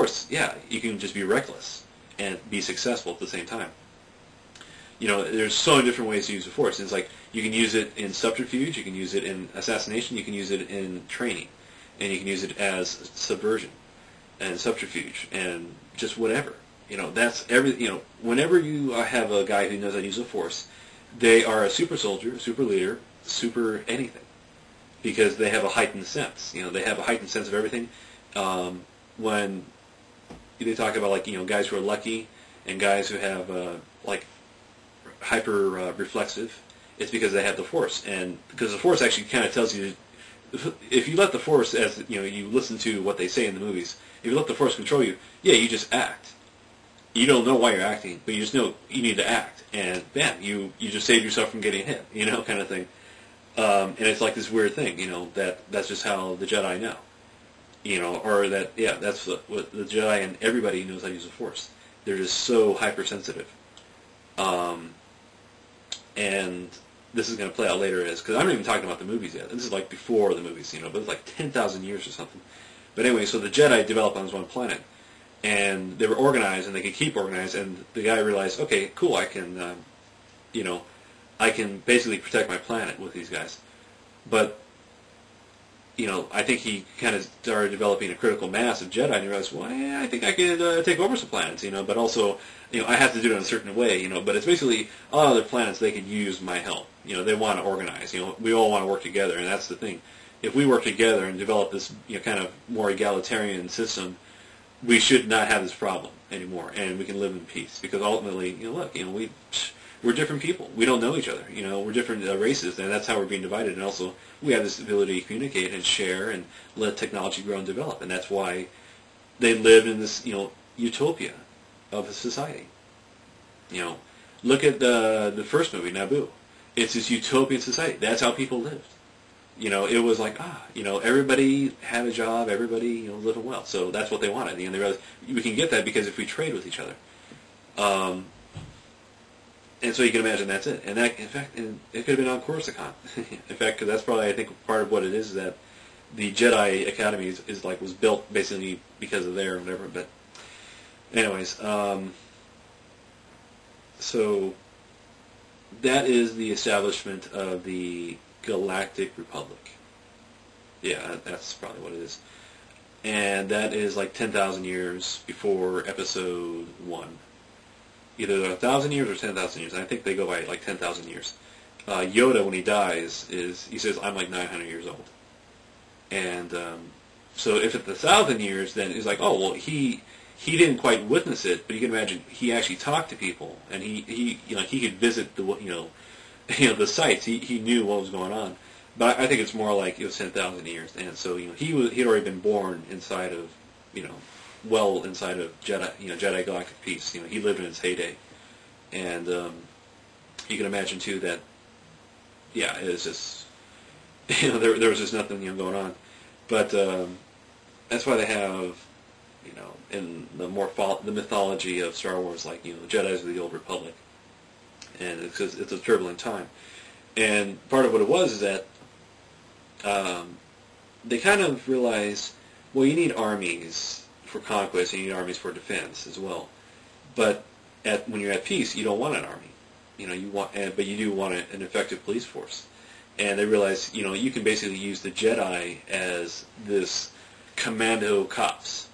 Force, yeah, you can just be reckless and be successful at the same time. There's so many different ways to use the Force. It's like you can use it in subterfuge, you can use it in assassination, you can use it in training, and you can use it as subversion and subterfuge and just whatever. That's every. Whenever you have a guy who knows how to use the Force, they are a super soldier, super leader, super anything, because they have a heightened sense. They have a heightened sense of everything. When they talk about guys who are lucky and guys who have hyper reflexive, it's because they have the Force, and because the Force actually kind of tells you, if you let the Force, as you listen to what they say in the movies, if you let the Force control you, yeah, you just act. You don't know why you're acting, but you just know you need to act, and bam, you just save yourself from getting hit, kind of thing. And it's like this weird thing, that's just how the Jedi know, or that, yeah, that's what the Jedi and everybody knows how to use the Force. They're just so hypersensitive. And this is going to play out later, because I'm not even talking about the movies yet. This is like before the movies, but it's like 10,000 years or something. But anyway, so the Jedi developed on this one planet, and they were organized, and they could keep organized, and the guy realized, okay, cool, I can, I can basically protect my planet with these guys. But, I think he kind of started developing a critical mass of Jedi, and he realized, well, yeah, I think I could take over some planets, but also, I have to do it in a certain way, but it's basically a lot of other planets, they could use my help. They want to organize, we all want to work together, and that's the thing. If we work together and develop this, kind of more egalitarian system, we should not have this problem anymore, and we can live in peace. Because ultimately, look, we're different people. We don't know each other. We're different races, and that's how we're being divided. And also, we have this ability to communicate and share and let technology grow and develop. And that's why they live in this, utopia of a society. Look at the first movie, Naboo. It's this utopian society. That's how people lived. It was like, everybody had a job, everybody, living well. So that's what they wanted. They realized we can get that because if we trade with each other. And so you can imagine that's it. And that, in fact, it could have been on Coruscant. In fact, because that's probably, I think, part of what it is that the Jedi Academy was built basically because of there or whatever. But anyways, so that is the establishment of the Galactic Republic. Yeah, that's probably what it is. And that is like 10,000 years before Episode 1. Either 1,000 years or 10,000 years. And I think they go by like 10,000 years. Yoda, when he dies, he says, I'm like 900 years old. And so if it's 1,000 years, then it's like, oh, well, he didn't quite witness it, but you can imagine he actually talked to people, and he could visit the sites. He knew what was going on. But I think it's more like it was 10,000 years, and so he'd already been born inside of inside of Jedi Galactic Peace. He lived in its heyday, and you can imagine too that it was just there was just nothing going on. But that's why they have in the mythology of Star Wars, like the Jedi's of the Old Republic, and it's a turbulent time. And part of what it was is that they kind of realized, well, you need armies for conquest, and you need armies for defense as well. But when you're at peace, you don't want an army. But you do want an effective police force. And they realize, you can basically use the Jedi as this Commando Cops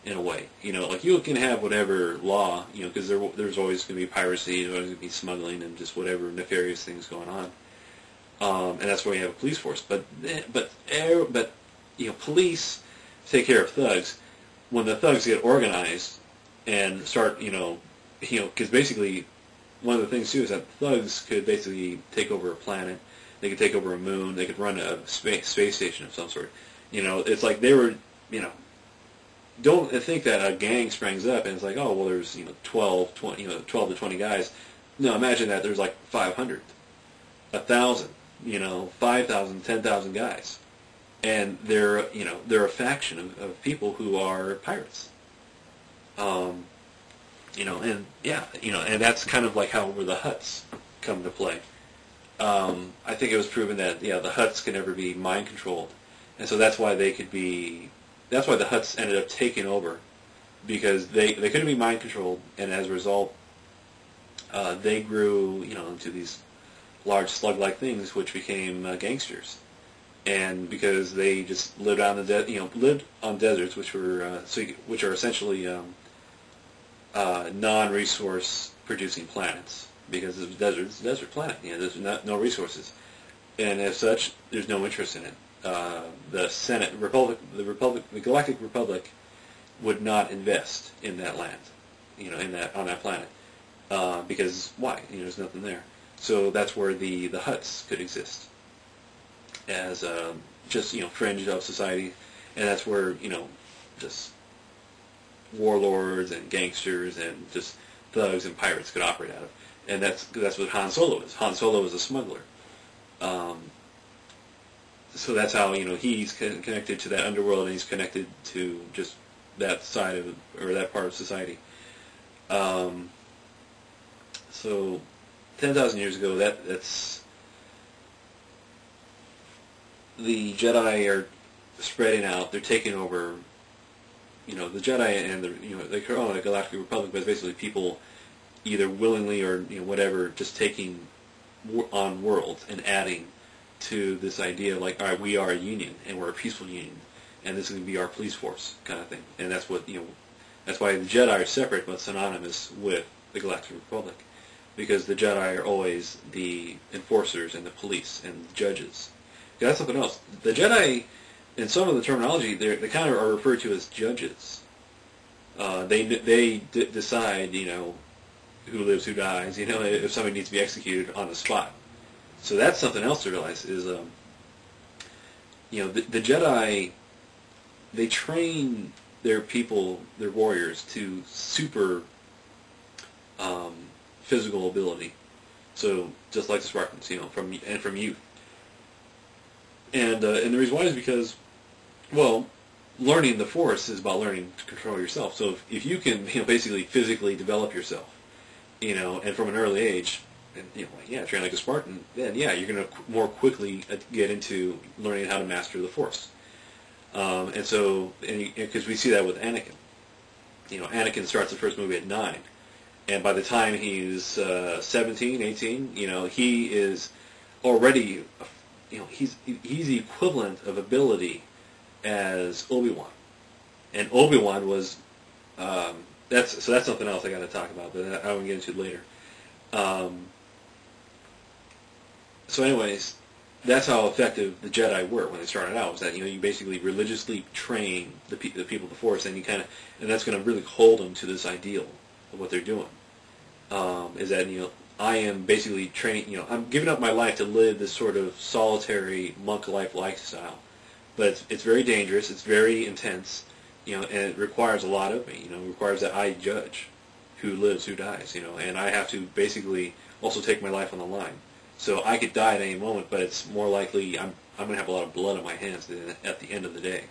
in a way. Like you can have whatever law, because there's always going to be piracy, there's always going to be smuggling, and just whatever nefarious things going on. And that's why you have a police force. But police take care of thugs. When the thugs get organized and start, because basically one of the things too is that thugs could basically take over a planet, they could take over a moon, they could run a space station of some sort. It's like they were, don't think that a gang springs up and it's like, oh, well, there's 12 to 20 guys. No, imagine that there's like 500, 1,000, 5,000, 10,000 guys. And they're a faction of people who are pirates. And that's kind of like where the Hutts come to play. I think it was proven that the Hutts can never be mind controlled, and so that's why the Hutts ended up taking over because they couldn't be mind controlled, and as a result, they grew, into these large slug-like things, which became gangsters. And because they just lived lived on deserts, which are essentially non-resource producing planets, because it's a desert planet. There's no resources, and as such, there's no interest in it. The the Galactic Republic would not invest in that land, on that planet, because why? There's nothing there. So that's where the Hutts could exist as just fringe of society, and that's where just warlords and gangsters and just thugs and pirates could operate out of, and that's what Han Solo is. Han Solo is a smuggler. So that's how he's connected to that underworld, and he's connected to just that side of or that part of society. So 10,000 years ago, that's the Jedi are spreading out. They're taking over. The Jedi and they call it the Galactic Republic, but it's basically people either willingly or whatever, just taking on worlds and adding to this idea of like, all right, we are a union and we're a peaceful union, and this is going to be our police force kind of thing. And that's what that's why the Jedi are separate but synonymous with the Galactic Republic, because the Jedi are always the enforcers and the police and the judges. That's something else. The Jedi, in some of the terminology, they kind of are referred to as judges. They decide, who lives, who dies, if somebody needs to be executed on the spot. So that's something else to realize is, the Jedi, they train their people, their warriors, to super physical ability. So just like the Spartans, from youth. And the reason why is because, well, learning the Force is about learning to control yourself. So if you can, basically physically develop yourself, and from an early age, and train like a Spartan, then you're going to more quickly get into learning how to master the Force. And so, because we see that with Anakin. Anakin starts the first movie at 9, and by the time he's 17, 18, he is already. He's the equivalent of ability as Obi-Wan, and Obi-Wan was that's something else I got to talk about, but I will get into it later. So, anyways, that's how effective the Jedi were when they started out. Was that you basically religiously train the people of the Force, and and that's going to really hold them to this ideal of what they're doing. Is that I am basically training, I'm giving up my life to live this sort of solitary monk life lifestyle. But it's very dangerous, it's very intense, and it requires a lot of me, it requires that I judge who lives, who dies, and I have to basically also take my life on the line. So I could die at any moment, but it's more likely I'm going to have a lot of blood on my hands at the end of the day.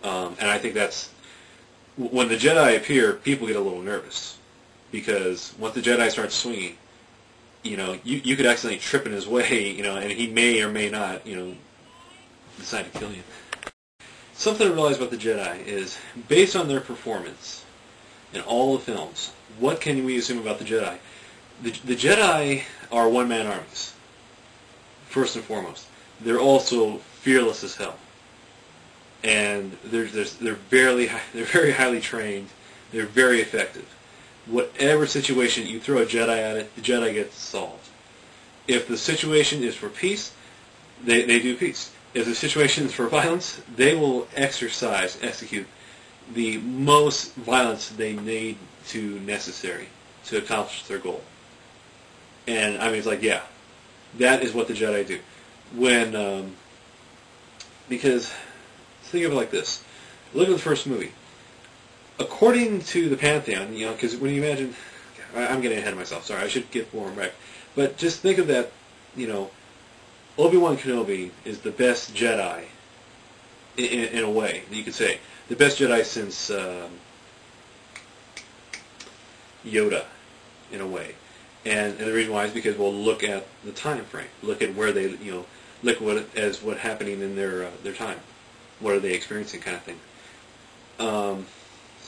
And I think that's, when the Jedi appear, people get a little nervous. Because once the Jedi starts swinging, you could accidentally trip in his way, and he may or may not, decide to kill you. Something to realize about the Jedi is, based on their performance in all the films, what can we assume about the Jedi? The Jedi are one-man armies, first and foremost. They're also fearless as hell, and they're very highly trained. They're very effective. Whatever situation you throw a Jedi at it, the Jedi gets solved. If the situation is for peace, they do peace. If the situation is for violence, they will execute the most violence they need to necessary to accomplish their goal. And it's like, that is what the Jedi do. Because think of it like this: look at the first movie. According to the Pantheon, because when you imagine, I'm getting ahead of myself. Sorry, I should get more back. But just think of that. Obi-Wan Kenobi is the best Jedi, in a way that you could say, the best Jedi since Yoda, in a way. And the reason why is because we'll look at the time frame, look at where they, look what's happening in their time, what are they experiencing, kind of thing.